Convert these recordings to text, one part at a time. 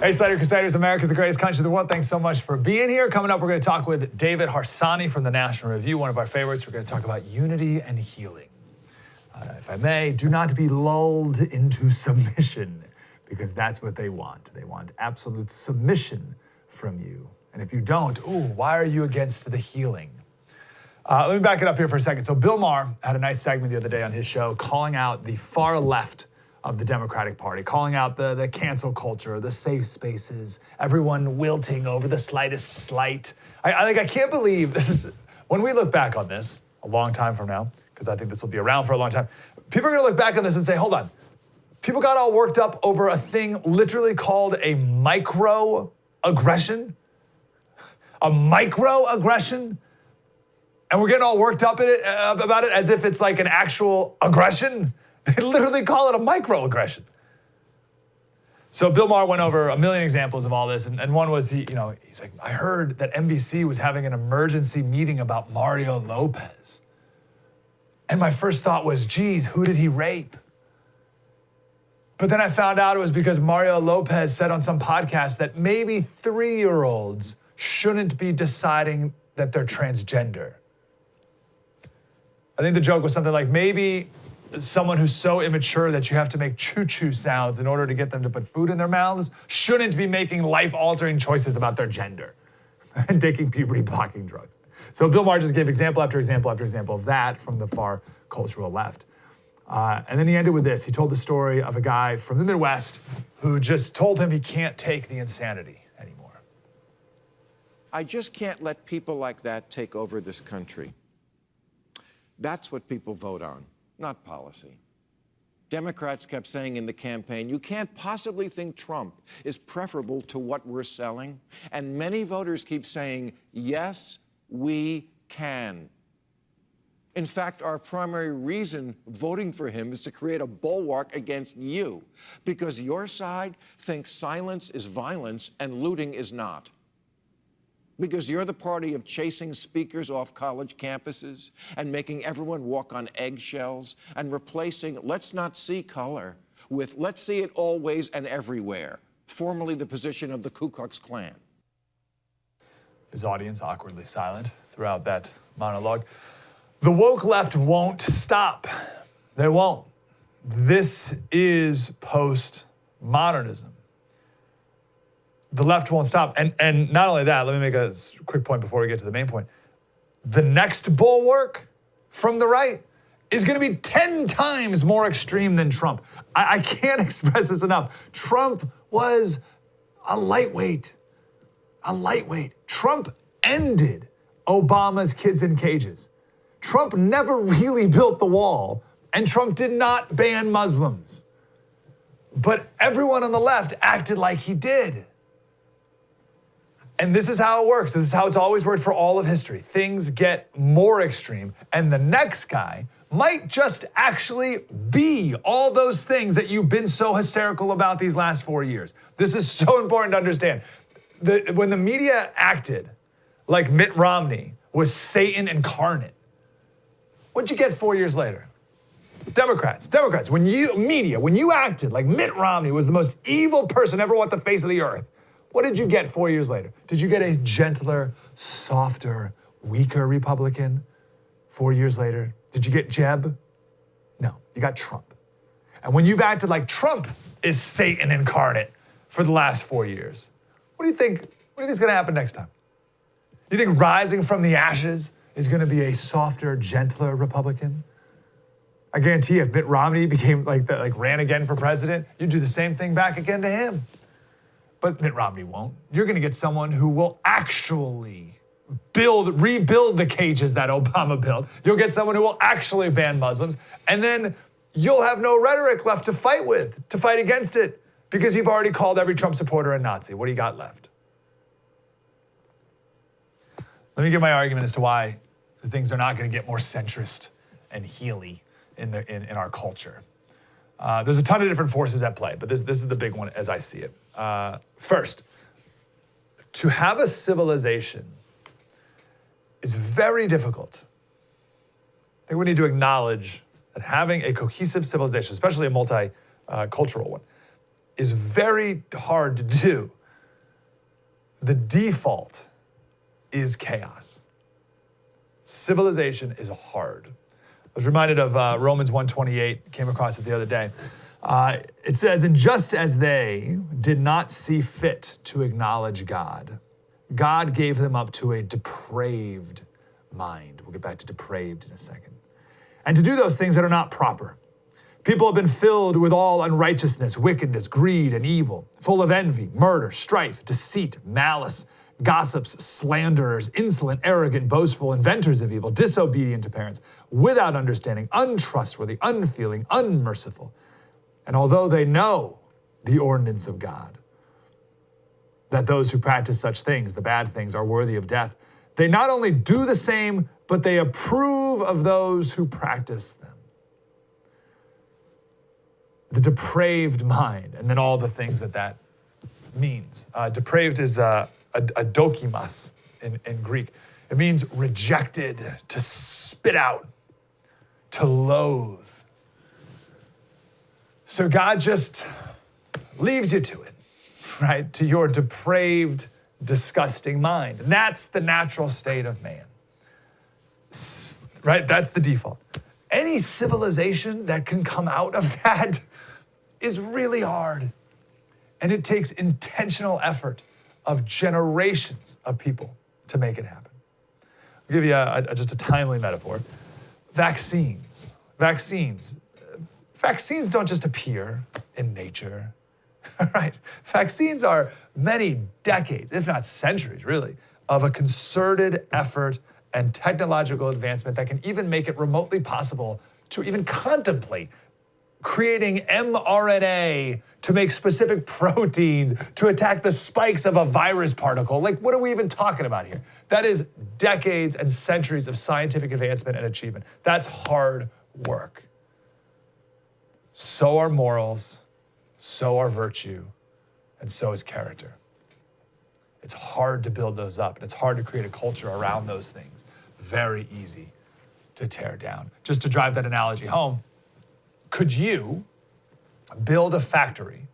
Hey, Slater Crusaders, America's the greatest country in the world. Thanks so much for being here. Coming up, we're going to talk with David Harsanyi from the National Review, one of our favorites. We're going to talk about unity and healing. If I may, do not be lulled into submission, because that's what they want. They want absolute submission from you. And if you don't, why are you against the healing? Let me back it up here for a second. So Bill Maher had a nice segment the other day on his show calling out the far left of the Democratic Party, calling out the cancel culture, the safe spaces, everyone wilting over the slightest slight. I can't believe this is, when we look back on this a long time from now, because I think this will be around for a long time, people are gonna look back on this and say, hold on, people got all worked up over a thing literally called a microaggression? A microaggression? And we're getting all worked up about it as if it's like an actual aggression? They literally call it a microaggression. So Bill Maher went over a million examples of all this, and one was, he's like, I heard that NBC was having an emergency meeting about Mario Lopez. And my first thought was, geez, who did he rape? But then I found out it was because Mario Lopez said on some podcast that maybe 3-year-olds shouldn't be deciding that they're transgender. I think the joke was something like, maybe someone who's so immature that you have to make choo-choo sounds in order to get them to put food in their mouths shouldn't be making life-altering choices about their gender and taking puberty-blocking drugs. So Bill Maher just gave example after example after example of that from the far cultural left. And then he ended with this. He told the story of a guy from the Midwest who just told him he can't take the insanity anymore. I just can't let people like that take over this country. That's what people vote on, not policy. Democrats kept saying in the campaign, you can't possibly think Trump is preferable to what we're selling. And many voters keep saying, yes, we can. In fact, our primary reason voting for him is to create a bulwark against you, because your side thinks silence is violence and looting is not. Because you're the party of chasing speakers off college campuses and making everyone walk on eggshells and replacing let's not see color with let's see it always and everywhere, formerly the position of the Ku Klux Klan. His audience awkwardly silent throughout that monologue. The woke left won't stop. They won't. This is postmodernism. The left won't stop. And not only that, let me make a quick point before we get to the main point. The next bulwark from the right is going to be 10 times more extreme than Trump. I can't express this enough. Trump was a lightweight. A lightweight. Trump ended Obama's kids in cages. Trump never really built the wall, and Trump did not ban Muslims. But everyone on the left acted like he did. And this is how it works. This is how it's always worked for all of history. Things get more extreme, and the next guy might just actually be all those things that you've been so hysterical about these last 4 years. This is so important to understand. When the media acted like Mitt Romney was Satan incarnate, what'd you get 4 years later? Democrats, when you acted like Mitt Romney was the most evil person ever walked the face of the earth, what did you get 4 years later? Did you get a gentler, softer, weaker Republican 4 years later? Did you get Jeb? No, you got Trump. And when you've acted like Trump is Satan incarnate for the last 4 years, what do you think is gonna happen next time? You think rising from the ashes is gonna be a softer, gentler Republican? I guarantee you, if Mitt Romney became ran again for president, you'd do the same thing back again to him. But Mitt Romney won't. You're gonna get someone who will actually rebuild the cages that Obama built. You'll get someone who will actually ban Muslims, and then you'll have no rhetoric left to fight against it, because you've already called every Trump supporter a Nazi. What do you got left? Let me give my argument as to why the things are not gonna get more centrist and heely in our culture. There's a ton of different forces at play, but this is the big one as I see it. First, to have a civilization is very difficult. I think we need to acknowledge that having a cohesive civilization, especially a multicultural one, is very hard to do. The default is chaos. Civilization is hard. I was reminded of Romans 1:28, came across it the other day. It says, and just as they did not see fit to acknowledge God, God gave them up to a depraved mind. We'll get back to depraved in a second. And to do those things that are not proper. People have been filled with all unrighteousness, wickedness, greed, and evil, full of envy, murder, strife, deceit, malice, gossips, slanderers, insolent, arrogant, boastful, inventors of evil, disobedient to parents, without understanding, untrustworthy, unfeeling, unmerciful. And although they know the ordinance of God, that those who practice such things, the bad things, are worthy of death, they not only do the same, but they approve of those who practice them. The depraved mind, and then all the things that means. Depraved is adokimos in Greek. It means rejected, to spit out, to loathe. So God just leaves you to it, right? To your depraved, disgusting mind. And that's the natural state of man, right? That's the default. Any civilization that can come out of that is really hard. And it takes intentional effort of generations of people to make it happen. I'll give you just a timely metaphor. Vaccines. Vaccines don't just appear in nature, right? Vaccines are many decades, if not centuries really, of a concerted effort and technological advancement that can even make it remotely possible to even contemplate creating mRNA to make specific proteins to attack the spikes of a virus particle. Like, what are we even talking about here? That is decades and centuries of scientific advancement and achievement. That's hard work. So are morals, so are virtue, and so is character. It's hard to build those up, and it's hard to create a culture around those things. Very easy to tear down. Just to drive that analogy home, could you build a factory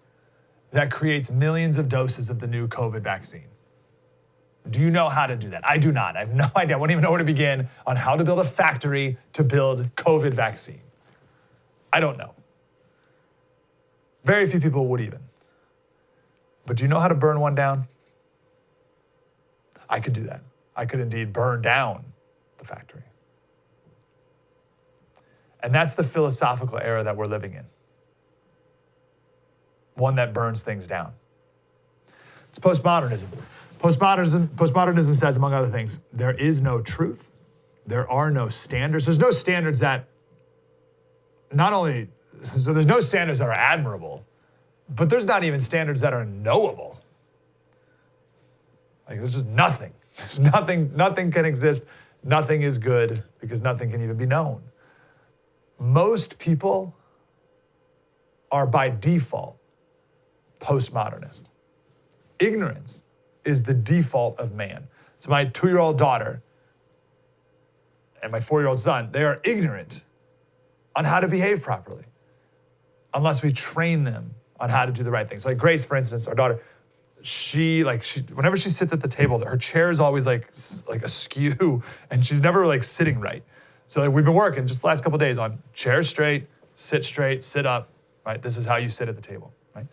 that creates millions of doses of the new COVID vaccine? Do you know how to do that? I do not. I have no idea. I wouldn't even know where to begin on how to build a factory to build COVID vaccine. I don't know. Very few people would even. But do you know how to burn one down? I could do that. I could indeed burn down the factory. And that's the philosophical era that we're living in. One that burns things down. It's postmodernism. Postmodernism says, among other things, there is no truth. There are no standards. There's no standards that there's no standards that are admirable, but there's not even standards that are knowable. Like, there's just nothing. There's nothing can exist. Nothing is good because nothing can even be known. Most people are by default postmodernist. Ignorance is the default of man. So my 2-year-old daughter and my 4-year-old son, they are ignorant on how to behave properly unless we train them on how to do the right things. Like Grace, for instance, our daughter, whenever she sits at the table, her chair is always like askew, and she's never like sitting right. So we've been working just the last couple of days on chair straight, sit up, right? This is how you sit at the table, right?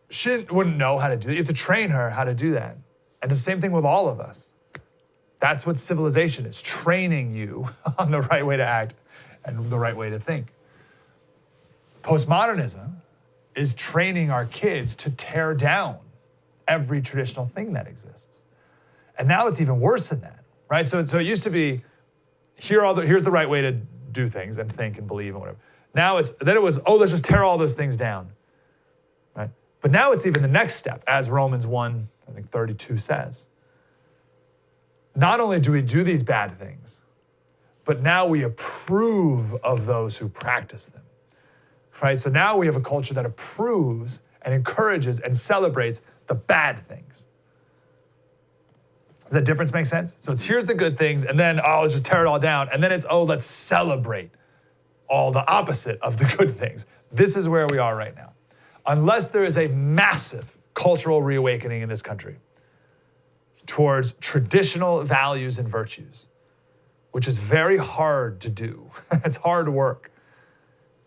She wouldn't know how to do that. You have to train her how to do that. And the same thing with all of us. That's what civilization is, training you on the right way to act and the right way to think. Postmodernism is training our kids to tear down every traditional thing that exists. And now it's even worse than that, right? So it used to be, here's the right way to do things and think and believe and whatever. Now it was, let's just tear all those things down, right? But now it's even the next step, as Romans 1:32 says. Not only do we do these bad things, but now we approve of those who practice them, right? So now we have a culture that approves and encourages and celebrates the bad things. Does that difference make sense? So here's the good things, and then, let's just tear it all down. And then it's, let's celebrate all the opposite of the good things. This is where we are right now. unless there is a massive cultural reawakening in this country towards traditional values and virtues, which is very hard to do. It's hard work.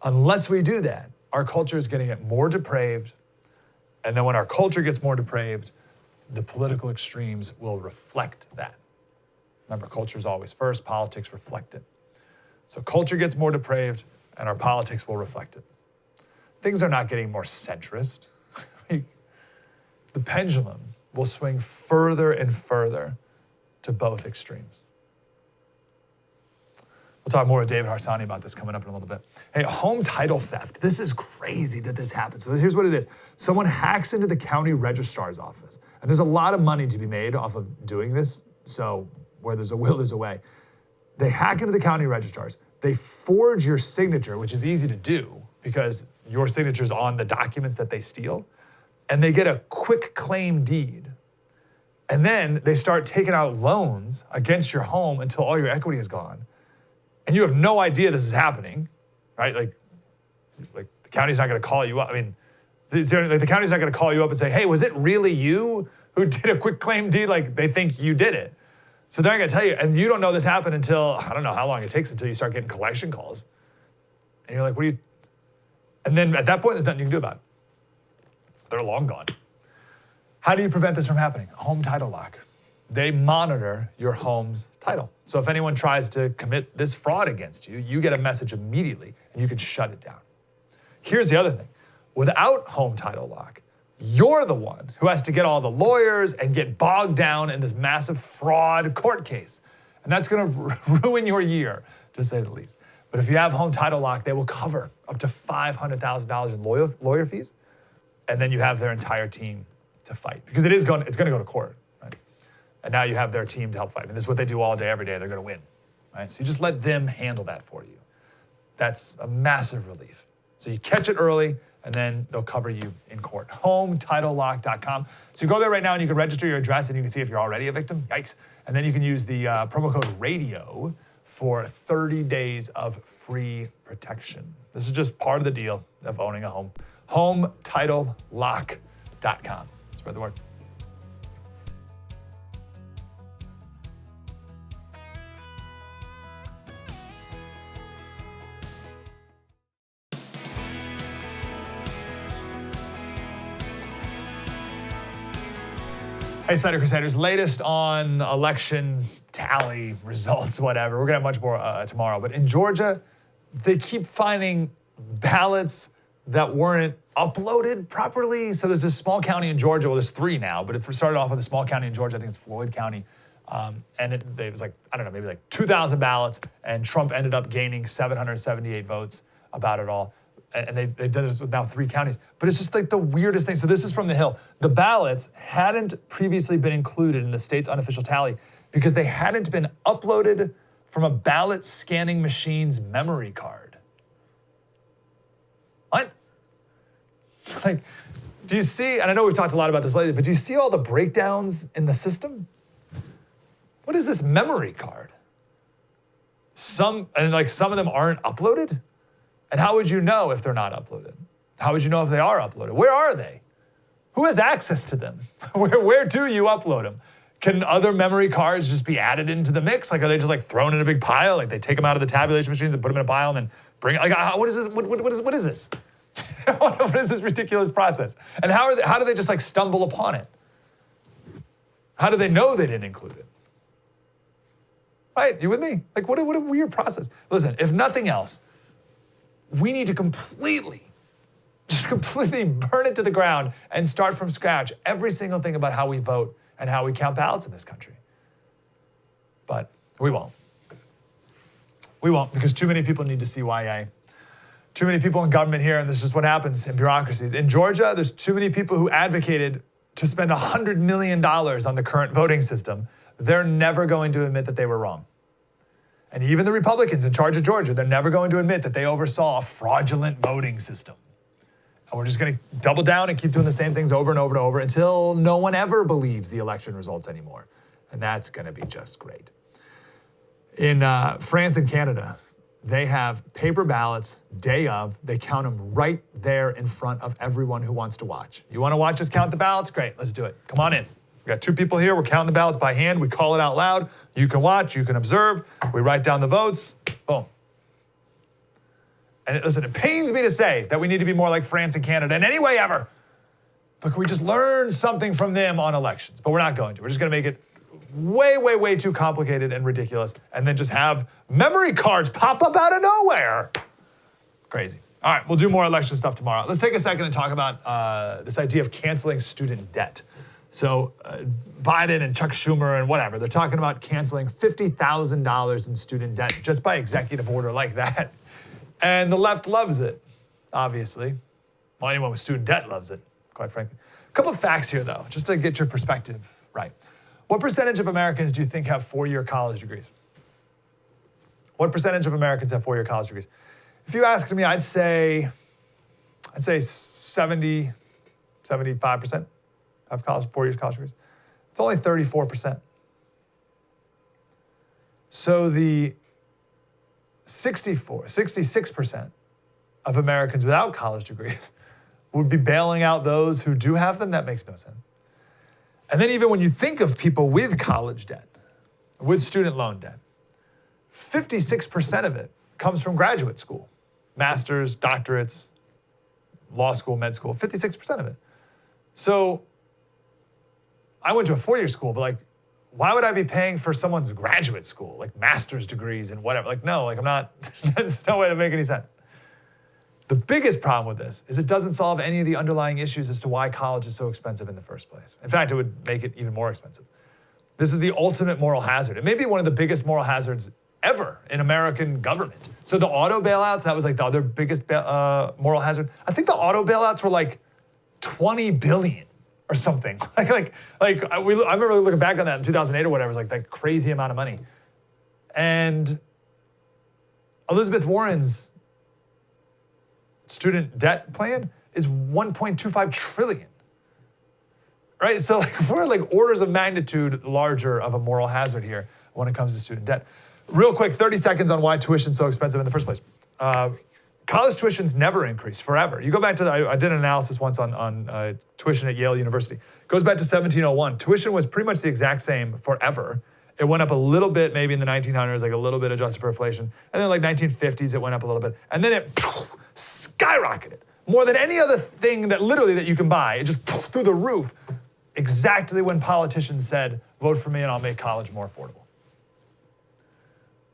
Unless we do that, our culture is going to get more depraved. And then when our culture gets more depraved, the political extremes will reflect that. Remember, culture is always first, politics reflect it. So culture gets more depraved, and our politics will reflect it. Things are not getting more centrist. The pendulum will swing further and further to both extremes. We'll talk more with David Harsanyi about this coming up in a little bit. Hey, home title theft. This is crazy that this happens. So here's what it is. Someone hacks into the county registrar's office. And there's a lot of money to be made off of doing this. So where there's a will, there's a way. They hack into the county registrars. They forge your signature, which is easy to do because your signature's on the documents that they steal. And they get a quick claim deed. And then they start taking out loans against your home until all your equity is gone. And you have no idea this is happening, right? Like the county's not going to call you up. I mean, the county's not going to call you up and say, hey, was it really you who did a quick claim deed? Like they think you did it. So they're not going to tell you. And you don't know this happened until, I don't know how long it takes until you start getting collection calls. And you're like, what are you? And then at that point, there's nothing you can do about it. They're long gone. How do you prevent this from happening? Home title lock. They monitor your home's title. So if anyone tries to commit this fraud against you, you get a message immediately and you can shut it down. Here's the other thing. Without home title lock, you're the one who has to get all the lawyers and get bogged down in this massive fraud court case. And that's gonna ruin your year, to say the least. But if you have home title lock, they will cover up to $500,000 in lawyer fees. And then you have their entire team to fight. Because it's gonna go to court. And now you have their team to help fight. And this is what they do all day, every day. They're going to win, right? So you just let them handle that for you. That's a massive relief. So you catch it early, and then they'll cover you in court. HomeTitleLock.com. So you go there right now, and you can register your address, and you can see if you're already a victim. Yikes. And then you can use the promo code RADIO for 30 days of free protection. This is just part of the deal of owning a home. HomeTitleLock.com. Spread the word. Hey, Slater Crusaders, latest on election tally results, whatever. We're gonna have much more tomorrow. But in Georgia, they keep finding ballots that weren't uploaded properly. So there's this small county in Georgia, well, there's 3 now, but if we started off with a small county in Georgia, I think it's Floyd County. And it was like, I don't know, maybe like 2,000 ballots, and Trump ended up gaining 778 votes about it all. And they did this with now 3 counties. But it's just like the weirdest thing. So this is from the Hill. The ballots hadn't previously been included in the state's unofficial tally because they hadn't been uploaded from a ballot scanning machine's memory card. What? Like, do you see, and I know we've talked a lot about this lately, but do you see all the breakdowns in the system? What is this memory card? Some of them aren't uploaded? And how would you know if they're not uploaded? How would you know if they are uploaded? Where are they? Who has access to them? Where do you upload them? Can other memory cards just be added into the mix? Like, are they just like thrown in a big pile? Like they take them out of the tabulation machines and put them in a pile and then bring it? Like, what is this? What is this? What is this ridiculous process? And how do they just like stumble upon it? How do they know they didn't include it? Right, you with me? Like, what a weird process. Listen, if nothing else, we need to completely burn it to the ground and start from scratch every single thing about how we vote and how we count ballots in this country. But we won't. We won't, because too many people need to CYA. Too many people in government here, and this is just what happens in bureaucracies. In Georgia, there's too many people who advocated to spend $100 million on the current voting system. They're never going to admit that they were wrong. And even the Republicans in charge of Georgia, they're never going to admit that they oversaw a fraudulent voting system. And we're just going to double down and keep doing the same things over and over and over until no one ever believes the election results anymore. And that's going to be just great. In France and Canada, they have paper ballots day of. They count them right there in front of everyone who wants to watch. You want to watch us count the ballots? Great, let's do it. Come on in. We got 2 people here. We're counting the ballots by hand. We call it out loud. You can watch, you can observe. We write down the votes. Boom. And listen, it pains me to say that we need to be more like France and Canada in any way ever. But can we just learn something from them on elections? But we're not going to. We're just going to make it way, way, way too complicated and ridiculous, and then just have memory cards pop up out of nowhere. Crazy. All right, we'll do more election stuff tomorrow. Let's take a second and talk about this idea of canceling student debt. So Biden and Chuck Schumer and whatever, they're talking about canceling $50,000 in student debt just by executive order like that. And the left loves it, obviously. Well, anyone with student debt loves it, quite frankly. A couple of facts here, though, just to get your perspective right. What percentage of Americans do you think have 4-year college degrees? What percentage of Americans have 4-year college degrees? If you asked me, I'd say 70, 75% have 4 years college degrees. It's only 34%. So the 66% of Americans without college degrees would be bailing out those who do have them. That makes no sense. And then even when you think of people with college debt, with student loan debt, 56% of it comes from graduate school, masters, doctorates, law school, med school, 56% of it. So I went to a 4-year school, but like, why would I be paying for someone's graduate school, like master's degrees and whatever? Like, no, like I'm not, there's no way that make any sense. The biggest problem with this is it doesn't solve any of the underlying issues as to why college is so expensive in the first place. In fact, it would make it even more expensive. This is the ultimate moral hazard. It may be one of the biggest moral hazards ever in American government. So the auto bailouts, that was like the other biggest moral hazard. I think the auto bailouts were like 20 billion or something. I remember looking back on that in 2008 or whatever. It was like that crazy amount of money. And Elizabeth Warren's student debt plan is 1.25 trillion. Right? So like we're like orders of magnitude larger of a moral hazard here when it comes to student debt. Real quick, 30 seconds on why tuition's so expensive in the first place. College tuition's never increased, forever. You go back to I did an analysis once on tuition at Yale University. It goes back to 1701. Tuition was pretty much the exact same forever. It went up a little bit maybe in the 1900s, like a little bit adjusted for inflation. And then like 1950s, it went up a little bit. And then it skyrocketed. More than any other thing that literally that you can buy. It just through the roof. Exactly when politicians said, vote for me and I'll make college more affordable.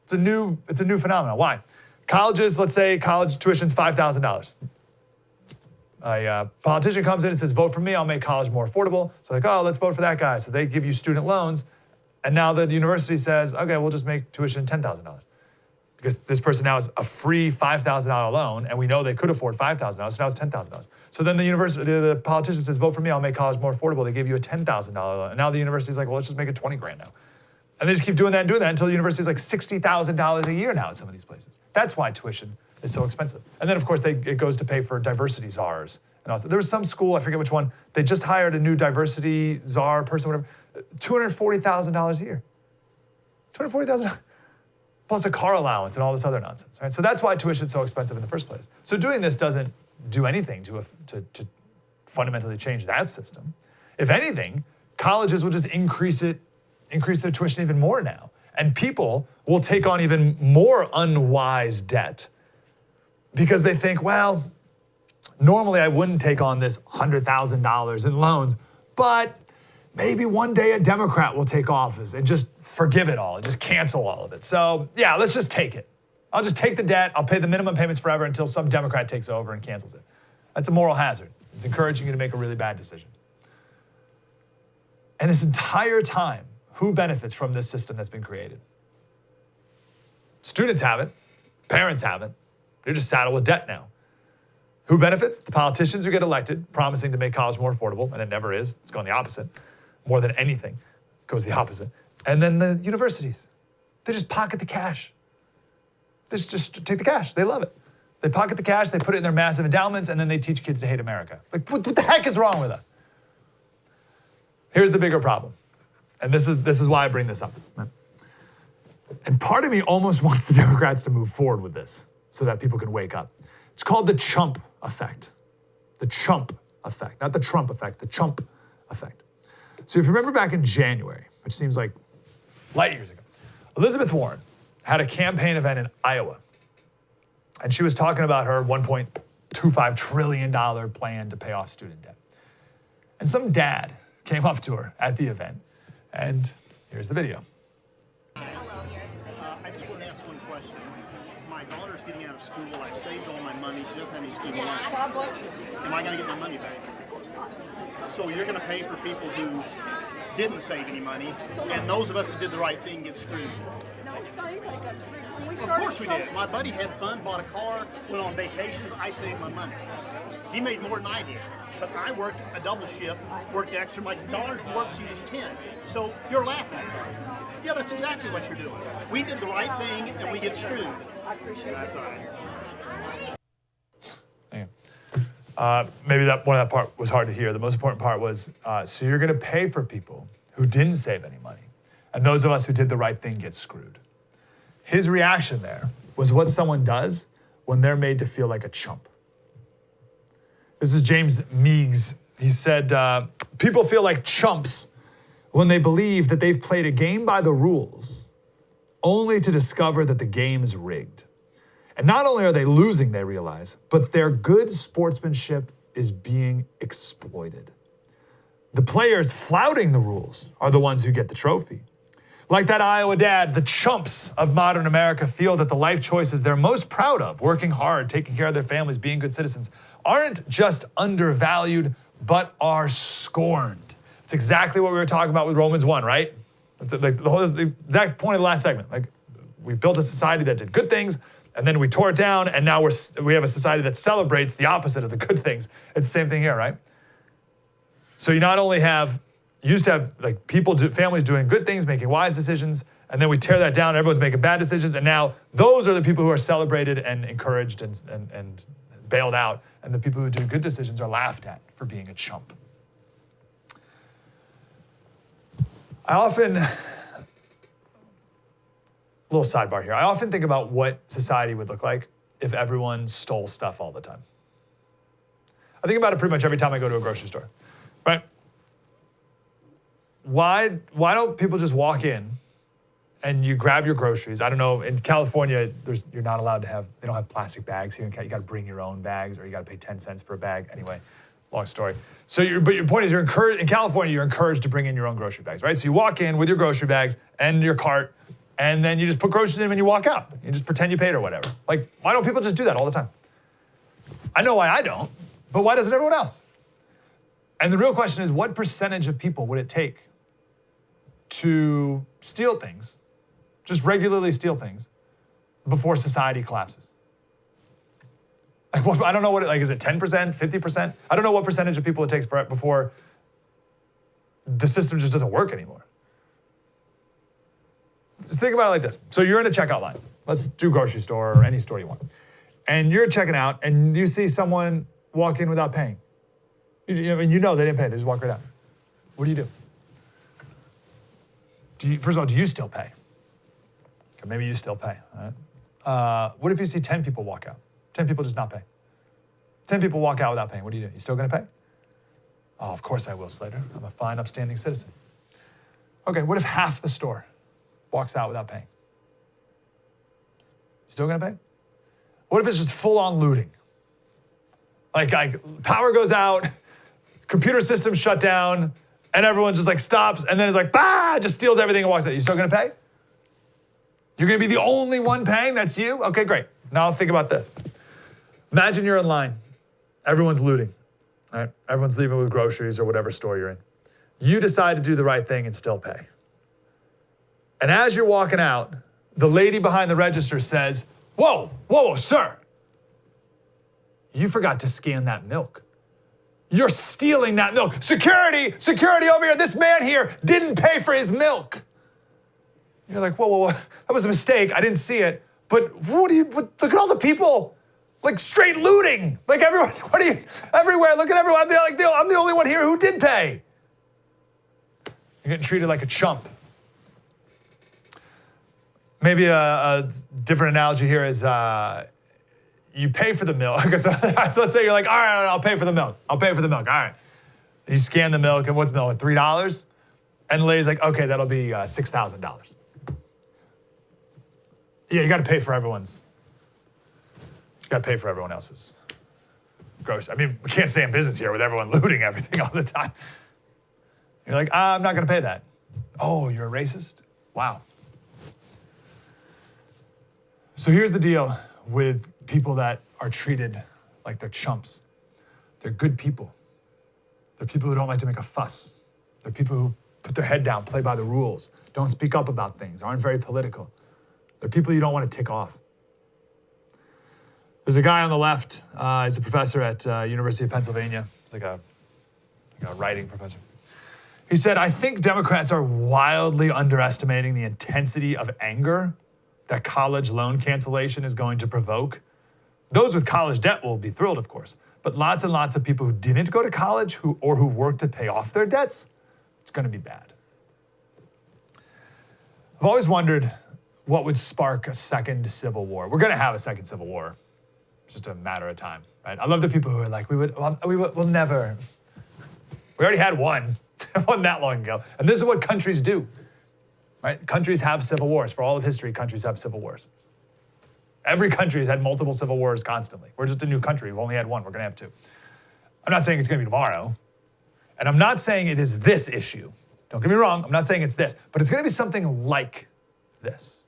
It's a new phenomenon. Why? Colleges, let's say college tuition's $5,000. A politician comes in and says, vote for me, I'll make college more affordable. So like, oh, let's vote for that guy. So they give you student loans. And now the university says, okay, we'll just make tuition $10,000. Because this person now has a free $5,000 loan, and we know they could afford $5,000, so now it's $10,000. So then the politician says, vote for me, I'll make college more affordable. They give you a $10,000 loan. And now the university's like, well, let's just make it 20 grand now. And they just keep doing that until the university's like $60,000 a year now at some of these places. That's why tuition is so expensive. And then, of course, it goes to pay for diversity czars. And also, there was some school, I forget which one, they just hired a new diversity czar person, whatever, $240,000 a year. $240,000 plus a car allowance and all this other nonsense. Right? So that's why tuition is so expensive in the first place. So doing this doesn't do anything to fundamentally change that system. If anything, colleges will just increase their tuition even more now. And people will take on even more unwise debt because they think, well, normally I wouldn't take on this $100,000 in loans, but maybe one day a Democrat will take office and just forgive it all and just cancel all of it. So yeah, let's just take it. I'll just take the debt. I'll pay the minimum payments forever until some Democrat takes over and cancels it. That's a moral hazard. It's encouraging you to make a really bad decision. And this entire time, who benefits from this system that's been created? Students haven't. Parents haven't. They're just saddled with debt now. Who benefits? The politicians who get elected, promising to make college more affordable, and it never is. It's going the opposite. More than anything, it goes the opposite. And then the universities. They just pocket the cash. They just take the cash. They love it. They pocket the cash, they put it in their massive endowments, and then they teach kids to hate America. Like, what the heck is wrong with us? Here's the bigger problem. And this is why I bring this up. And part of me almost wants the Democrats to move forward with this so that people can wake up. It's called the chump effect. The chump effect, not the Trump effect, the chump effect. So if you remember back in January, which seems like light years ago, Elizabeth Warren had a campaign event in Iowa. And she was talking about her $1.25 trillion plan to pay off student debt. And some dad came up to her at the event, and here's the video. I just want to ask one question. My daughter's getting out of school. I've saved all my money. She doesn't have any student loans. Am I going to get my money back? Of course not. So you're going to pay for people who didn't save any money, and those of us who did the right thing get screwed. No, it's not anybody got screwed. When we Of started course we did. My buddy had fun, bought a car, went on vacations. I saved my money. He made more than I did. But I worked a double shift, worked extra. My daughter's worksheet is 10. So you're laughing. Yeah, that's exactly what you're doing. We did the right thing, and we get screwed. I appreciate That's it. all right. Maybe that one of that part was hard to hear. The most important part was, so you're going to pay for people who didn't save any money, and those of us who did the right thing get screwed. His reaction there was what someone does when they're made to feel like a chump. This is James Meigs. He said, people feel like chumps when they believe that they've played a game by the rules, only to discover that the game is rigged. And not only are they losing, they realize, but their good sportsmanship is being exploited. The players flouting the rules are the ones who get the trophy. Like that Iowa dad, the chumps of modern America feel that the life choices they're most proud of, working hard, taking care of their families, being good citizens, aren't just undervalued, but are scorned. It's exactly what we were talking about with Romans 1, right? It's like the exact point of the last segment. Like, we built a society that did good things, and then we tore it down, and now we have a society that celebrates the opposite of the good things. It's the same thing here, right? So you not only used to have like families doing good things, making wise decisions, and then we tear that down, and everyone's making bad decisions, and now those are the people who are celebrated and encouraged and bailed out, and the people who do good decisions are laughed at for being a chump. Little sidebar here. I often think about what society would look like if everyone stole stuff all the time. I think about it pretty much every time I go to a grocery store, right? Why don't people just walk in and you grab your groceries? I don't know, in California, you're not allowed to they don't have plastic bags here. You gotta bring your own bags, or you gotta pay 10 cents for a bag. Anyway, long story. But your point is, in California, you're encouraged to bring in your own grocery bags, right? So you walk in with your grocery bags and your cart, and then you just put groceries in them and you walk out. You just pretend you paid or whatever. Like, why don't people just do that all the time? I know why I don't, but why doesn't everyone else? And the real question is, what percentage of people would it take to steal things, just regularly steal things, before society collapses? Like, I don't know is it 10%, 50%? I don't know what percentage of people it takes before the system just doesn't work anymore. Just think about it like this. So you're in a checkout line. Let's do grocery store or any store you want. And you're checking out and you see someone walk in without paying. You know they didn't pay. They just walk right out. What do you do? First of all, do you still pay? Okay, maybe you still pay. All right. What if you see 10 people walk out? 10 people just not pay. 10 people walk out without paying. What do? You still gonna pay? Oh, of course I will, Slater. I'm a fine, upstanding citizen. Okay, what if half the store walks out without paying? Still gonna pay? What if it's just full-on looting? Like power goes out, computer systems shut down, and everyone just like stops, and then it's like, bah, just steals everything and walks out. You still gonna pay? You're gonna be the only one paying? That's you? Okay, great. Now think about this. Imagine you're in line. Everyone's looting. All right? Everyone's leaving with groceries or whatever store you're in. You decide to do the right thing and still pay. And as you're walking out, the lady behind the register says, whoa, sir. You forgot to scan that milk. You're stealing that milk. Security over here. This man here didn't pay for his milk. You're like, whoa. That was a mistake. I didn't see it. But look at all the people, like straight looting. Like everyone, everywhere, look at everyone. I'm the only one here who did pay. You're getting treated like a chump. Maybe a different analogy here is you pay for the milk. So let's say you're like, all right, I'll pay for the milk. I'll pay for the milk. All right. And you scan the milk, and what's milk? $3? And the lady's like, okay, that'll be $6,000. Yeah, you got to pay for everyone's. You got to pay for everyone else's groceries. I mean, we can't stay in business here with everyone looting everything all the time. You're like, I'm not going to pay that. Oh, you're a racist? Wow. So here's the deal with people that are treated like they're chumps. They're good people. They're people who don't like to make a fuss. They're people who put their head down, play by the rules, don't speak up about things, aren't very political. They're people you don't want to tick off. There's a guy on the left, he's a professor at University of Pennsylvania. He's like a writing professor. He said, I think Democrats are wildly underestimating the intensity of anger that college loan cancellation is going to provoke. Those with college debt will be thrilled, of course, but lots and lots of people who didn't go to college or who worked to pay off their debts, it's going to be bad. I've always wondered what would spark a second civil war. We're going to have a second civil war. It's just a matter of time, right? I love the people who are like, we'll never. We already had one. It wasn't that long ago. And this is what countries do, right? Countries have civil wars. For all of history, countries have civil wars. Every country has had multiple civil wars constantly. We're just a new country. We've only had one. We're going to have two. I'm not saying it's going to be tomorrow. And I'm not saying it is this issue. Don't get me wrong. I'm not saying it's this. But it's going to be something like this.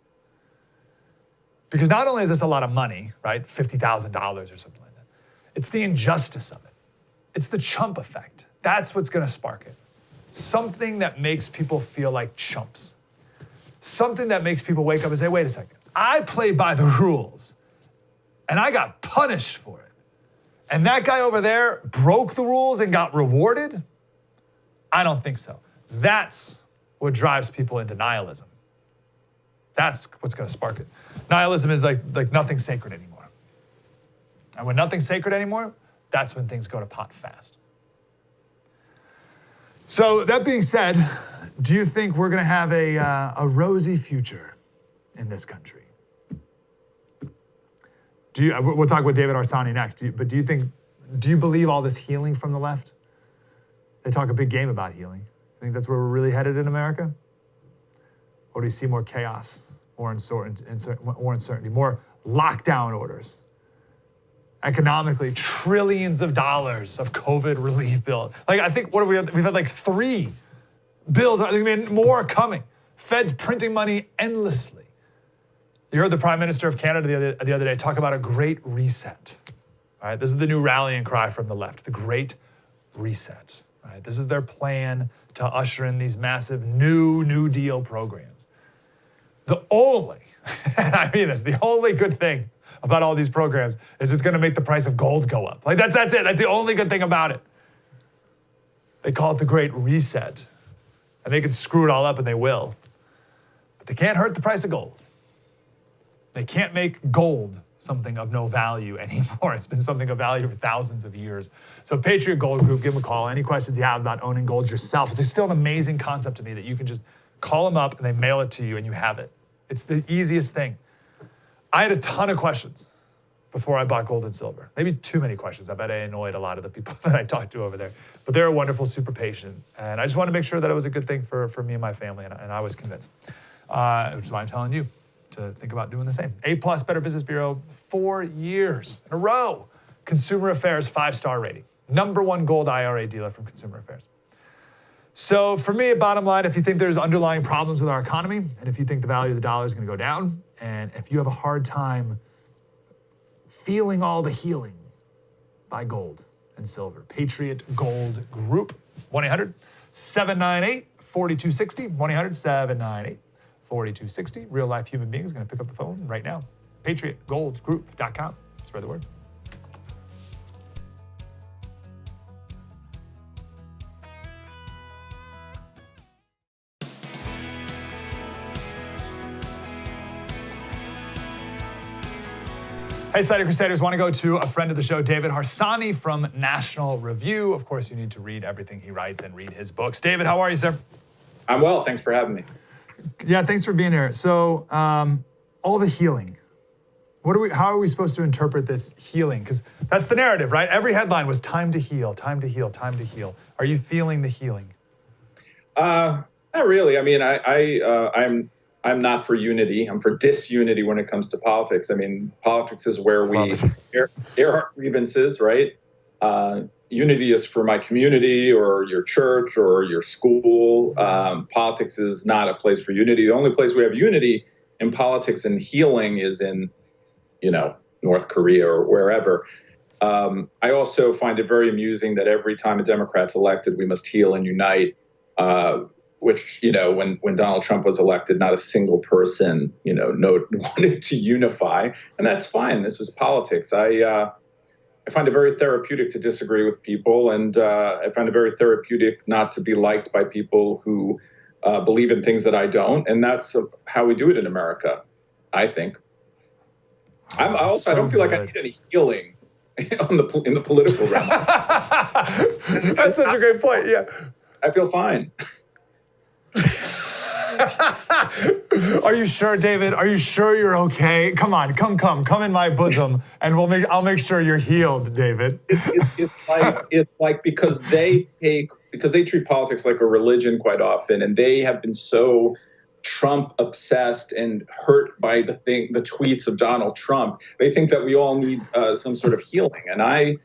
Because not only is this a lot of money, right? $50,000 or something like that. It's the injustice of it. It's the chump effect. That's what's going to spark it. Something that makes people feel like chumps. Something that makes people wake up and say, wait a second. I play by the rules, and I got punished for it. And that guy over there broke the rules and got rewarded? I don't think so. That's what drives people into nihilism. That's what's going to spark it. Nihilism is like nothing's sacred anymore. And when nothing's sacred anymore, that's when things go to pot fast. So that being said, do you think we're going to have a rosy future in this country? We'll talk with David Arsani next. Do you believe all this healing from the left? They talk a big game about healing. You think that's where we're really headed in America? Or do you see more chaos, more uncertainty, more lockdown orders? Economically, trillions of dollars of COVID relief bills. Like, I think, what have we had? We've had like 3 bills. I think more coming. Fed's printing money endlessly. You heard the Prime Minister of Canada the other day talk about a great reset. All right, this is the new rallying cry from the left, the great reset. All right, this is their plan to usher in these massive New Deal programs. The only, and I mean this, the only good thing about all these programs is it's going to make the price of gold go up. Like that's it. That's the only good thing about it. They call it the Great Reset. And they can screw it all up, and they will. But they can't hurt the price of gold. They can't make gold something of no value anymore. It's been something of value for thousands of years. So Patriot Gold Group, give them a call. Any questions you have about owning gold yourself. It's still an amazing concept to me that you can just call them up and they mail it to you and you have it. It's the easiest thing. I had a ton of questions before I bought gold and silver. Maybe too many questions. I bet I annoyed a lot of the people that I talked to over there. But they're wonderful, super patient. And I just wanted to make sure that it was a good thing for me and my family, and I was convinced. Which is why I'm telling you to think about doing the same. A+ Better Business Bureau, 4 years in a row. Consumer Affairs 5-star rating. #1 gold IRA dealer from Consumer Affairs. So for me, bottom line, if you think there's underlying problems with our economy, and if you think the value of the dollar is going to go down, and if you have a hard time feeling all the healing, buy gold and silver. Patriot Gold Group, 1-800-798-4260, 1-800-798-4260. Real life human beings going to pick up the phone right now. PatriotGoldGroup.com. Spread the word. Hey, Slater Crusaders, want to go to a friend of the show, David Arsani from National Review. Of course, you need to read everything he writes and read his books. David, how are you, sir? I'm well. Thanks for having me. Yeah, thanks for being here. So, all the healing. How are we supposed to interpret this healing? Because that's the narrative, right? Every headline was time to heal, time to heal, time to heal. Are you feeling the healing? Not really. I mean, I'm not for unity. I'm for disunity when it comes to politics. I mean, politics is where we air our grievances, right? Unity is for my community or your church or your school. Politics is not a place for unity. The only place we have unity in politics and healing is in, North Korea or wherever. I also find it very amusing that every time a Democrat's elected, we must heal and unite, which, when Donald Trump was elected, not a single person, wanted to unify. And that's fine. This is politics. I find it very therapeutic to disagree with people. And I find it very therapeutic not to be liked by people who believe in things that I don't. And that's how we do it in America, I think. I don't feel like I need any healing in the political realm. That's such a great point. Yeah. I feel fine. Are you sure, David? Are you sure you're okay? Come on, come in my bosom, and I'll make sure you're healed, David. It's like because they treat politics like a religion quite often, and they have been so Trump obsessed and hurt by the tweets of Donald Trump. They think that we all need some sort of healing, and I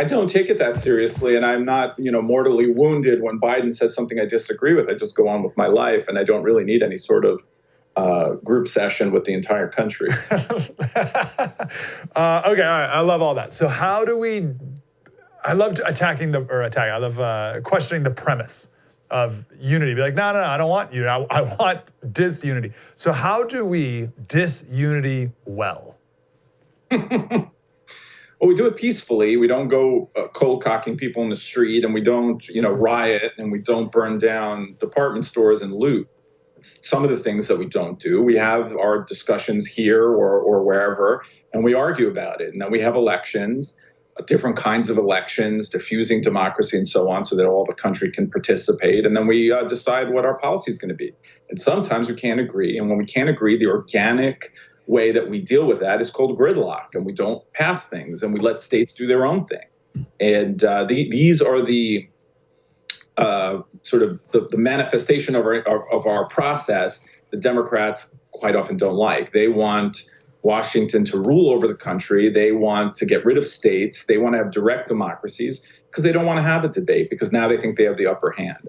don't take it that seriously, and I'm not, mortally wounded when Biden says something I disagree with. I just go on with my life, and I don't really need any sort of group session with the entire country. Okay, all right. I love all that. So how do we? I love I love questioning the premise of unity. Be like, no, I don't want unity. I want disunity. So how do we disunity well? Well, we do it peacefully. We don't go cold cocking people in the street, and we don't, riot, and we don't burn down department stores and loot. It's some of the things that we don't do. We have our discussions here or wherever, and we argue about it. And then we have elections, different kinds of elections, diffusing democracy and so on, so that all the country can participate. And then we decide what our policy is going to be. And sometimes we can't agree. And when we can't agree, the organic way that we deal with that is called gridlock, and we don't pass things, and we let states do their own thing. And these are the sort of the manifestation of our process that Democrats quite often don't like. They want Washington to rule over the country. They want to get rid of states. They want to have direct democracies because they don't want to have a debate, because now they think they have the upper hand.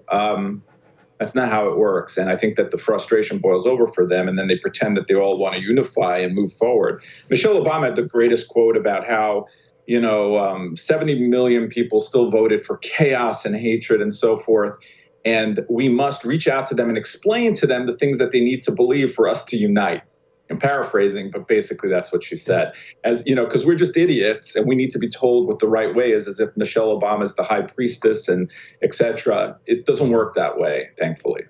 That's not how it works. And I think that the frustration boils over for them, and then they pretend that they all want to unify and move forward. Michelle Obama had the greatest quote about how, 70 million people still voted for chaos and hatred and so forth. And we must reach out to them and explain to them the things that they need to believe for us to unite. I'm paraphrasing, but basically that's what she said. As because we're just idiots, and we need to be told what the right way is, as if Michelle Obama is the high priestess and etc. It doesn't work that way, thankfully.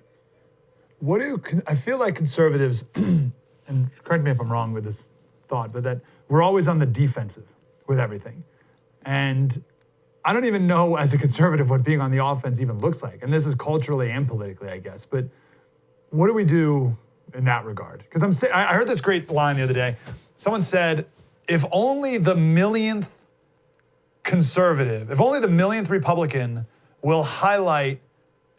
I feel like conservatives, and correct me if I'm wrong with this thought, but that we're always on the defensive with everything. And I don't even know as a conservative what being on the offense even looks like. And this is culturally and politically, I guess. But what do we do in that regard? Because I heard this great line the other day. Someone said, if only the millionth conservative, if only the millionth Republican will highlight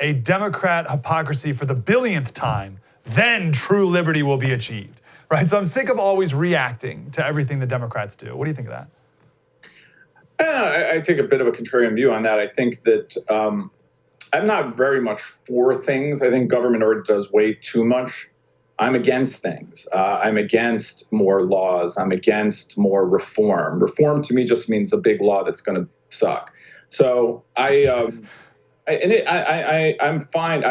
a Democrat hypocrisy for the billionth time, then true liberty will be achieved, right? So I'm sick of always reacting to everything the Democrats do. What do you think of that? I take a bit of a contrarian view on that. I think that I'm not very much for things. I think government already does way too much. I'm against things. I'm against more laws. I'm against more reform. Reform to me just means a big law that's going to suck. So I'm fine.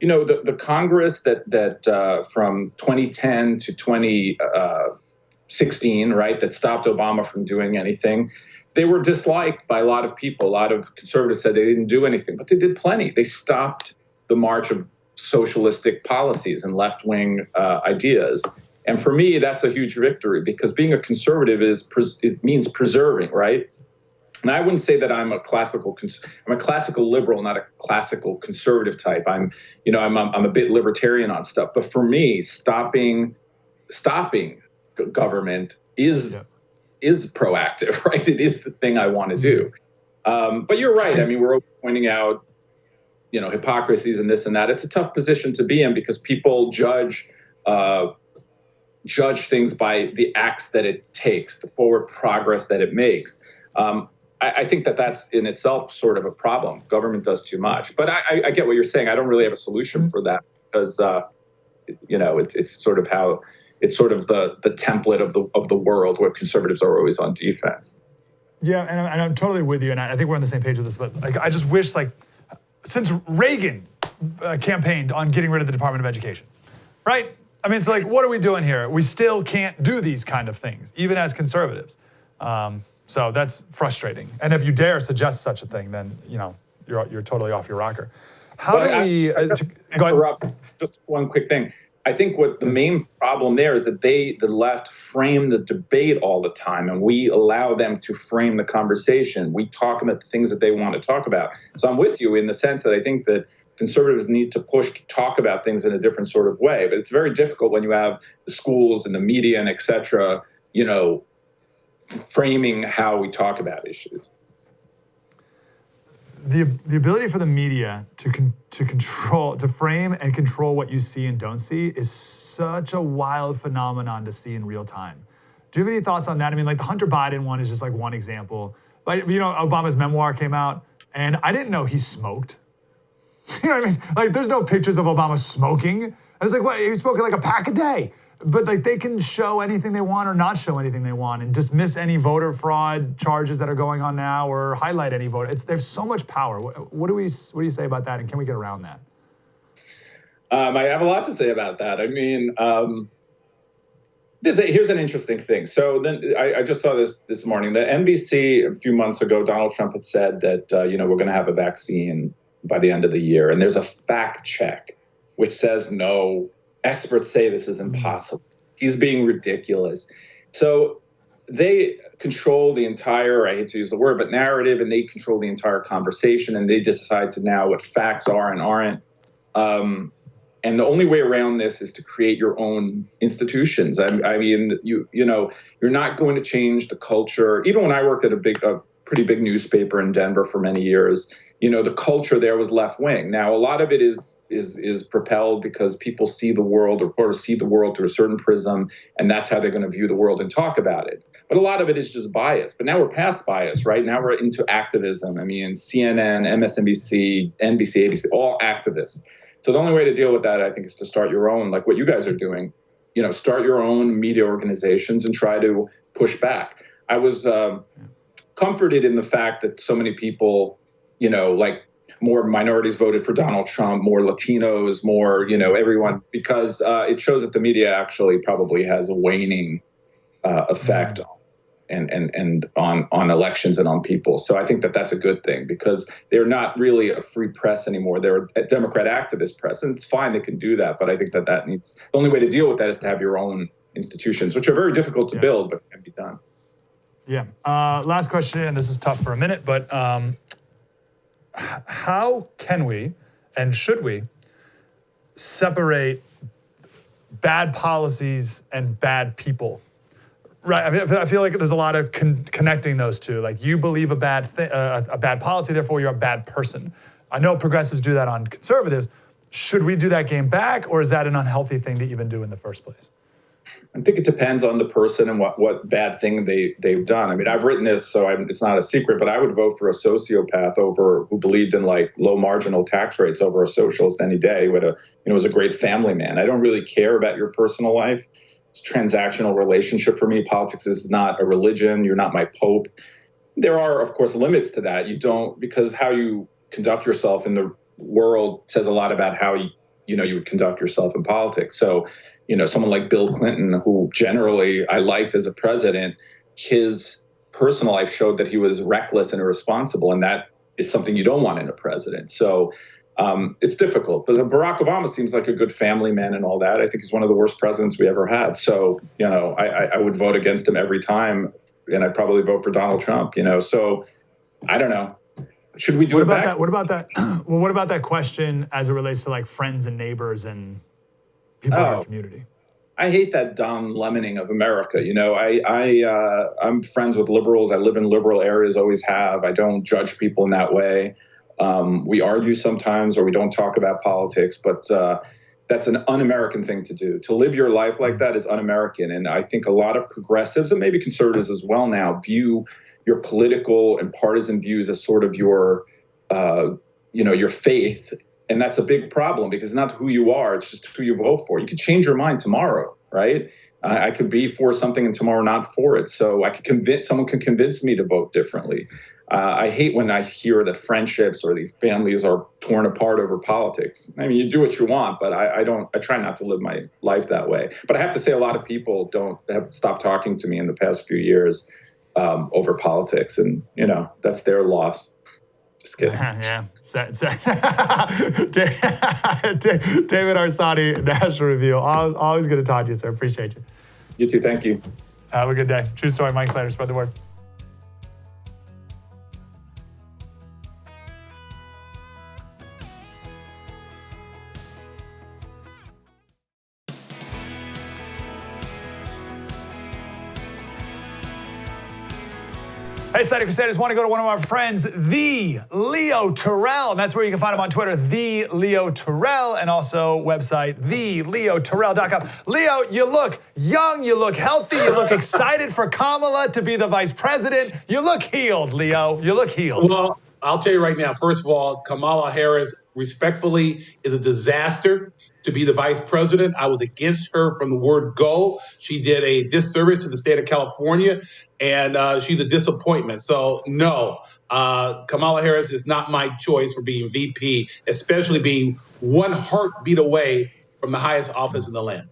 The Congress that from 2010 to 2016, right, that stopped Obama from doing anything, they were disliked by a lot of people. A lot of conservatives said they didn't do anything, but they did plenty. They stopped the march of socialistic policies and left-wing ideas. And for me, that's a huge victory, because being a conservative means preserving, right? And I wouldn't say that I'm a I'm a classical liberal, not a classical conservative type. I'm a bit libertarian on stuff. But for me, stopping government is proactive, right? It is the thing I want to do. But you're right. I mean, we're pointing out, hypocrisies and this and that. It's a tough position to be in because people judge things by the acts that it takes, the forward progress that it makes. I think that that's in itself sort of a problem. Government does too much. But I get what you're saying. I don't really have a solution for that because, it's sort of how it's sort of the template of the world where conservatives are always on defense. Yeah, and I'm totally with you, and I think we're on the same page with this. But I just wish, since Reagan campaigned on getting rid of the Department of Education, right? I mean, it's what are we doing here? We still can't do these kind of things, even as conservatives. So that's frustrating. And if you dare suggest such a thing, then you're totally off your rocker. How do we? Go ahead. Just one quick thing. I think what the main problem there is that the left frame the debate all the time, and we allow them to frame the conversation. We talk about the things that they want to talk about. So I'm with you in the sense that I think that conservatives need to push to talk about things in a different sort of way. But it's very difficult when you have the schools and the media and et cetera, framing how we talk about issues. The ability for the media to frame and control what you see and don't see is such a wild phenomenon to see in real time. Do you have any thoughts on that? I mean, the Hunter Biden one is just one example. Obama's memoir came out, and I didn't know he smoked. You know what I mean? There's no pictures of Obama smoking. And it's what? He's smoking a pack a day. But they can show anything they want or not show anything they want and dismiss any voter fraud charges that are going on now or highlight any voter. There's so much power. What do you say about that, and can we get around that? I have a lot to say about that. I mean, here's an interesting thing. So then I just saw this morning that NBC a few months ago, Donald Trump had said that we're going to have a vaccine by the end of the year, and there's a fact check which says no. Experts say this is impossible. He's being ridiculous. So they control the entire, I hate to use the word, but narrative, and they control the entire conversation, and they decide to now what facts are and aren't. And the only way around this is to create your own institutions. I mean, you're not going to change the culture. Even when I worked at a pretty big newspaper in Denver for many years, the culture there was left wing. Now, a lot of it is propelled because people see the world, or reporters see the world through a certain prism, and that's how they're going to view the world and talk about it. But a lot of it is just bias. But now we're past bias, right? Now we're into activism. I mean, CNN, MSNBC, NBC, ABC, all activists. So the only way to deal with that, I think, is to start your own, like what you guys are doing. Start your own media organizations and try to push back. I was comforted in the fact that so many people, more minorities voted for Donald Trump, more Latinos, more, everyone, because it shows that the media actually probably has a waning effect and on elections and on people. So I think that that's a good thing because they're not really a free press anymore. They're a Democrat activist press, and it's fine, they can do that. But I think that the only way to deal with that is to have your own institutions, which are very difficult to build, but can be done. Yeah. Last question, and this is tough for a minute, but how can we and should we separate bad policies and bad people? Right. I feel like there's a lot of connecting those two. Like you believe a bad policy, therefore you're a bad person. I know progressives do that on conservatives. Should we do that game back, or is that an unhealthy thing to even do in the first place? I think it depends on the person and what bad thing they've done. I mean, I've written this, so it's not a secret, but I would vote for a sociopath who believed in low marginal tax rates over a socialist any day. Was a great family man. I don't really care about your personal life. It's a transactional relationship for me. Politics is not a religion. You're not my pope. There are, of course, limits to that. Because how you conduct yourself in the world says a lot about how you would conduct yourself in politics. So, someone like Bill Clinton, who generally I liked as a president, his personal life showed that he was reckless and irresponsible, and that is something you don't want in a president. So it's difficult. But Barack Obama seems like a good family man and all that. I think he's one of the worst presidents we ever had. So, I would vote against him every time, and I'd probably vote for Donald Trump, So I don't know. Should we do What it about back? that? What about that? Well, what about that question as it relates to like friends and neighbors and people in our community? I hate that Don Lemoning of America. You know, I'm friends with liberals. I live in liberal areas, always have. I don't judge people in that way. We argue sometimes, or we don't talk about politics, but that's an un-American thing to do. To live your life like that is un-American. And I think a lot of progressives, and maybe conservatives as well now, view your political and partisan views as sort of your, your faith. And that's a big problem because it's not who you are, it's just who you vote for. You could change your mind tomorrow, right? I could be for something and tomorrow not for it. So someone can convince me to vote differently. I hate when I hear that friendships or these families are torn apart over politics. I mean, you do what you want, but I try not to live my life that way. But I have to say a lot of people have stopped talking to me in the past few years over politics, and that's their loss. Just kidding. Yeah. David Arsani, National Review. Always good to talk to you, sir. Appreciate you. You too. Thank you. Have a good day. True story. Mike Slater. Spread the word. Hey, Slater Crusaders, want to go to one of our friends, the Leo Terrell. And that's where you can find him on Twitter, the Leo Terrell, and also website, theleoterrell.com. Leo, you look young, you look healthy, you look excited for Kamala to be the vice president. You look healed, Leo. You look healed. Well, I'll tell you right now, first of all, Kamala Harris, respectfully, is a disaster to be the vice president. I was against her from the word go. She did a disservice to the state of California, and she's a disappointment. So, no, Kamala Harris is not my choice for being VP, especially being one heartbeat away from the highest office in the land.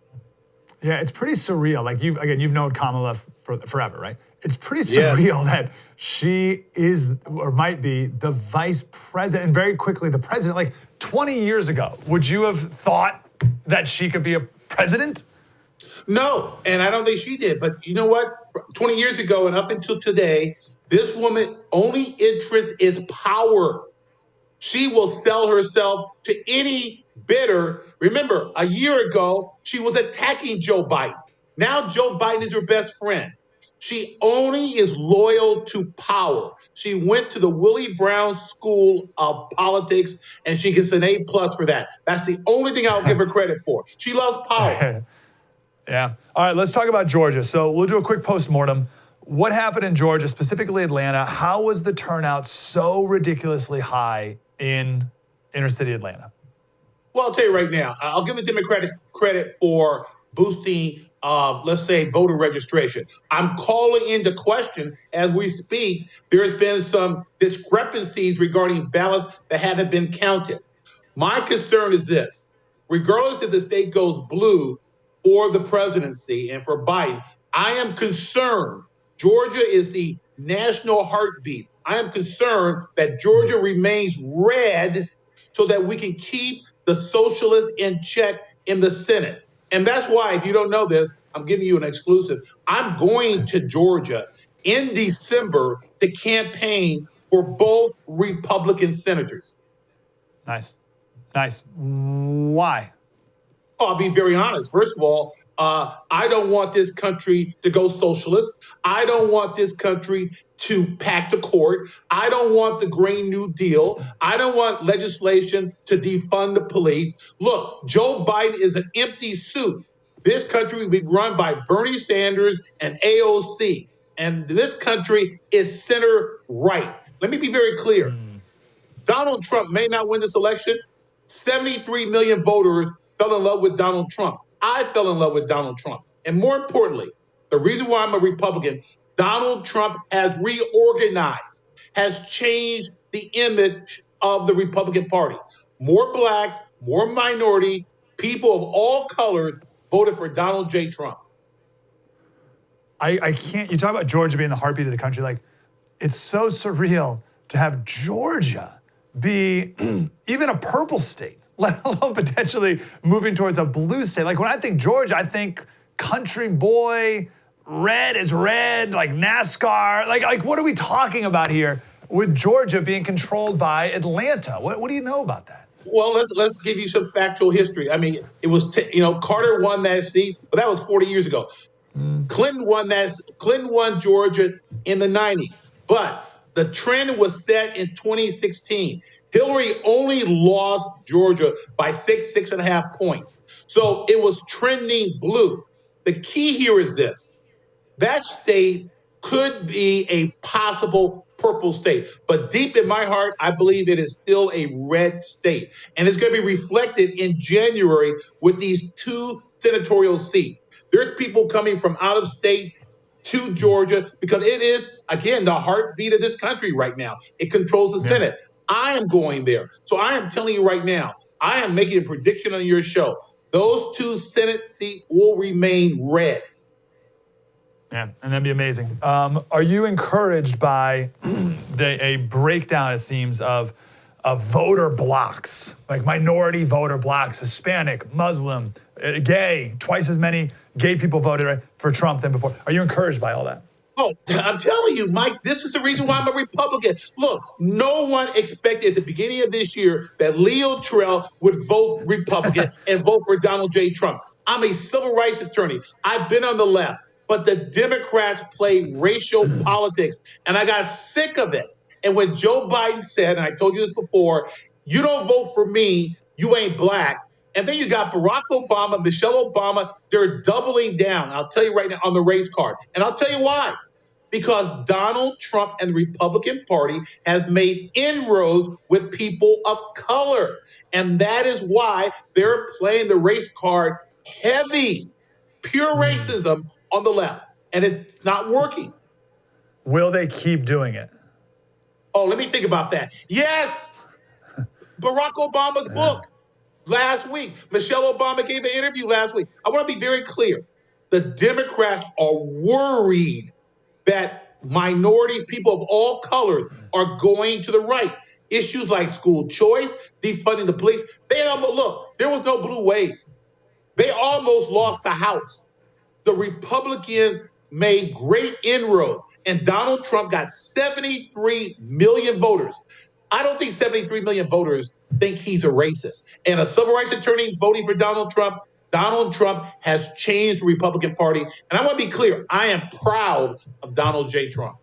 Yeah, it's pretty surreal. Like, you've known Kamala forever, right? It's pretty surreal that she is, or might be, the vice president, and very quickly the president. Like 20 years ago, would you have thought that she could be a president? No, and I don't think she did. But you know what? 20 years ago and up until today, this woman's only interest is power. She will sell herself to any bidder. Remember, a year ago, she was attacking Joe Biden. Now Joe Biden is her best friend. She only is loyal to power. She went to the Willie Brown School of Politics, and she gets an A+ for that. That's the only thing I'll give her credit for. She loves power. Yeah. All right, let's talk about Georgia. So we'll do a quick postmortem. What happened in Georgia, specifically Atlanta? How was the turnout so ridiculously high in inner city Atlanta? Well, I'll tell you right now, I'll give the Democrats credit for boosting let's say, voter registration. I'm calling into question as we speak. There's been some discrepancies regarding ballots that haven't been counted. My concern is this: regardless if the state goes blue for the presidency and for Biden, I am concerned. Georgia is the national heartbeat. I am concerned that Georgia remains red so that we can keep the socialists in check in the Senate. And that's why, if you don't know this, I'm giving you an exclusive. I'm going to Georgia in December to campaign for both Republican senators. Nice. Why? Oh, I'll be very honest. First of all, I don't want this country to go socialist. I don't want this country to pack the court. I don't want the Green New Deal. I don't want legislation to defund the police. Look, Joe Biden is an empty suit. This country will be run by Bernie Sanders and AOC. And this country is center right. Let me be very clear. Donald Trump may not win this election. 73 million voters fell in love with Donald Trump. I fell in love with Donald Trump. And more importantly, the reason why I'm a Republican, Donald Trump has reorganized, has changed the image of the Republican Party. More blacks, more minority, people of all colors voted for Donald J. Trump. I can't, you talk about Georgia being the heartbeat of the country. Like, it's so surreal to have Georgia be even a purple state, let alone potentially moving towards a blue state. Like, when I think Georgia, I think country boy, red is red, like NASCAR. Like what are we talking about here? with Georgia being controlled by Atlanta. What do you know about that? Well, let's give you some factual history. I mean, it was Carter won that seat, but that was 40 years ago. Clinton won Georgia in the 90s, but the trend was set in 2016. Hillary only lost Georgia by 6.5 points. So it was trending blue. The key here is this. That state could be a possible purple state. But deep in my heart, I believe it is still a red state. And it's going to be reflected in January with these 2 senatorial seats. There's people coming from out of state to Georgia because it is, again, the heartbeat of this country right now. It controls the Senate. I am going there. So I am telling you right now, I am making a prediction on your show. Those 2 Senate seats will remain red. Yeah, and that'd be amazing. Are you encouraged by a breakdown, it seems, of voter blocks, like minority voter blocks, Hispanic, Muslim, gay, twice as many gay people voted for Trump than before? Are you encouraged by all that? Oh, I'm telling you, Mike, this is the reason why I'm a Republican. Look, no one expected at the beginning of this year that Leo Terrell would vote Republican and vote for Donald J. Trump. I'm a civil rights attorney. I've been on the left, but the Democrats play racial politics, and I got sick of it. And when Joe Biden said, and I told you this before, you don't vote for me, you ain't black. And then you got Barack Obama, Michelle Obama, they're doubling down, I'll tell you right now, on the race card. And I'll tell you why. Because Donald Trump and the Republican Party has made inroads with people of color. And that is why they're playing the race card heavy, pure racism on the left. And it's not working. Will they keep doing it? Oh, let me think about that. Yes. Barack Obama's book last week. Michelle Obama gave an interview last week. I want to be very clear. The Democrats are worried that minorities, people of all colors, are going to the right. Issues like school choice, defunding the police. Look, there was no blue wave. They almost lost the House. The Republicans made great inroads, and Donald Trump got 73 million voters. I don't think 73 million voters think he's a racist. And a civil rights attorney voting for Donald Trump has changed the Republican Party. And I want to be clear, I am proud of Donald J. Trump.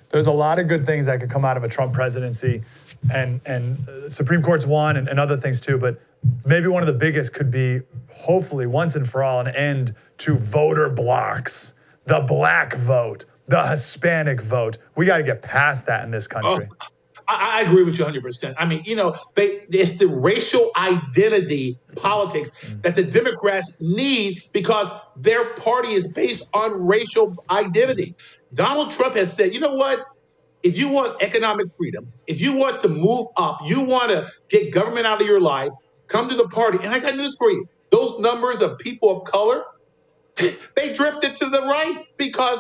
There's a lot of good things that could come out of a Trump presidency, and Supreme Court's one and other things too, but maybe one of the biggest could be, hopefully, once and for all, an end to voter blocks, the black vote, the Hispanic vote. We got to get past that in this country. Oh, I agree with you 100%. I mean, it's the racial identity politics that the Democrats need because their party is based on racial identity. Donald Trump has said, you know what? If you want economic freedom, if you want to move up, you want to get government out of your life, come to the party. And I got news for you. Those numbers of people of color, they drifted to the right because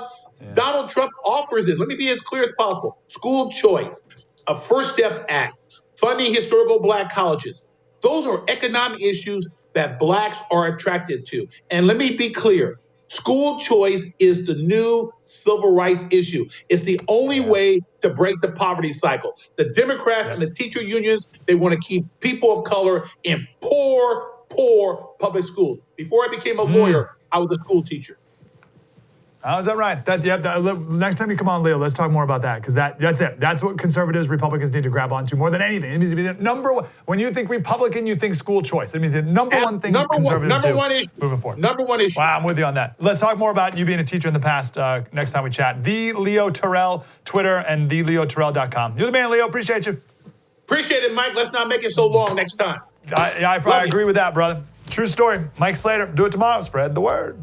Donald Trump offers it. Let me be as clear as possible. School choice, a First Step Act, funding historical black colleges. Those are economic issues that blacks are attracted to. And let me be clear. School choice is the new civil rights issue. It's the only way to break the poverty cycle. The Democrats and the teacher unions, they want to keep people of color in poor public schools. Before I became a lawyer, I was a school teacher. Oh, is that right? Next time you come on, Leo, let's talk more about that, because that's it. That's what conservatives, Republicans need to grab onto more than anything. It means to be the number one. When you think Republican, you think school choice. It means the number one thing conservatives do moving forward. Number one issue. Wow, I'm with you on that. Let's talk more about you being a teacher in the past next time we chat. The Leo Terrell, Twitter, and theleoterrell.com. You're the man, Leo. Appreciate you. Appreciate it, Mike. Let's not make it so long next time. I agree with that, brother. True story. Mike Slater. Do it tomorrow. Spread the word.